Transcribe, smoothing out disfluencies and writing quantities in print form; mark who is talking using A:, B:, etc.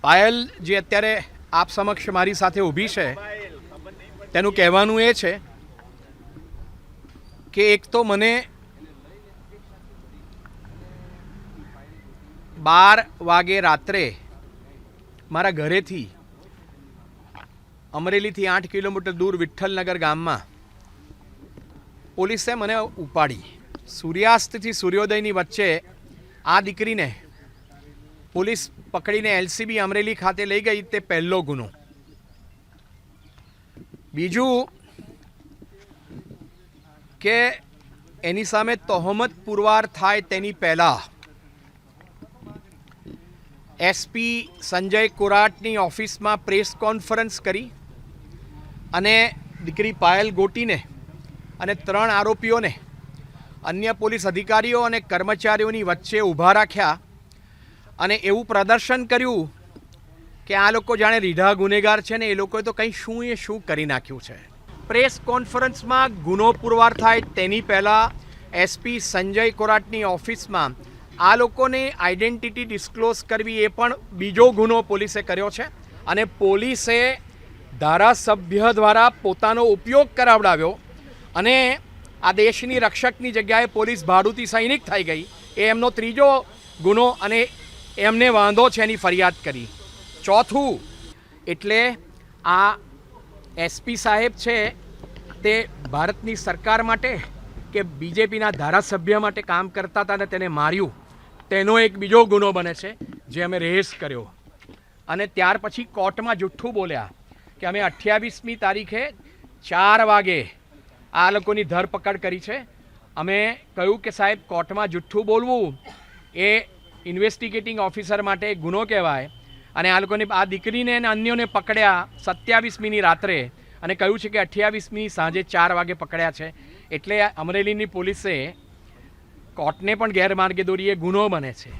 A: પાયલ જે અત્યારે આપ સમક્ષ મારી સાથે ઊભી છે તેનું કહેવાનું એ છે કે એક તો મને 12 વાગે રાત્રે મારા ઘરેથી અમરેલીથી 8 કિલોમીટર દૂર વિઠ્ઠલનગર ગામમાં પોલીસે મને ઉપાડી. સૂર્યાસ્તથી સૂર્યોદયની વચ્ચે આ દીકરીને પોલીસ પકડીને એલસીબી અમરેલી ખાતે લઈ ગઈ. તે પહેલો ગુનો. બીજું કે એની સામે તહોમત પુરવાર થાય તેની પહેલાં એસપી સંજય કોરાટની ઓફિસમાં પ્રેસ કોન્ફરન્સ કરી અને દીકરી પાયલ ગોટીને અને 3 આરોપીઓને અન્ય પોલીસ અધિકારીઓ અને કર્મચારીઓની વચ્ચે ઊભા રાખ્યા અને એવું પ્રદર્શન કર્યું કે આ લોકો જાણે રીઢા ગુનેગાર છે ને એ લોકોએ તો કંઈ શું કરી નાખ્યું છે. પ્રેસ કોન્ફરન્સમાં ગુનો પુરવાર થાય તેની પહેલાં એસપી સંજય કોરાટની ઓફિસમાં આ લોકોને આઈડેન્ટિટી ડિસ્ક્લોઝ કરવી એ પણ બીજો ગુનો પોલીસે કર્યો છે. અને પોલીસે ધારાસભ્ય દ્વારા પોતાનો ઉપયોગ કરાવડાવ્યો અને આ દેશની રક્ષકની જગ્યાએ પોલીસ ભાડુતી સૈનિક થઈ ગઈ. એ એમનો ત્રીજો ગુનો અને એમને વાંધો છે એની ફરિયાદ કરી. ચોથું એટલે આ એસપી સાહેબ છે તે ભારતની સરકાર માટે કે બીજેપીના ધારાસભ્ય માટે કામ કરતા હતા અને તેને માર્યું તેનો એક બીજો ગુનો બને છે જે અમે રેસ કર્યો. અને ત્યાર પછી કોર્ટમાં જુઠ્ઠું બોલ્યા કે અમે 28મી તારીખે 4 વાગે આ લોકોની ધરપકડ કરી છે. અમે કહ્યું કે સાહેબ કોર્ટમાં જુઠ્ઠું બોલવું એ ઇન્વેસ્ટિગેટિંગ ઓફિસર માટે ગુનો કહેવાય. અને આ લોકોને આ દીકરીને અને અન્યોને પકડ્યા 27મીની રાત્રે અને કહ્યું છે કે 28મી સાંજે 4 વાગે પકડ્યા છે. એટલે અમરેલીની પોલીસે કોર્ટને પણ ગેરમાર્ગે દોરી એ ગુનો બને છે.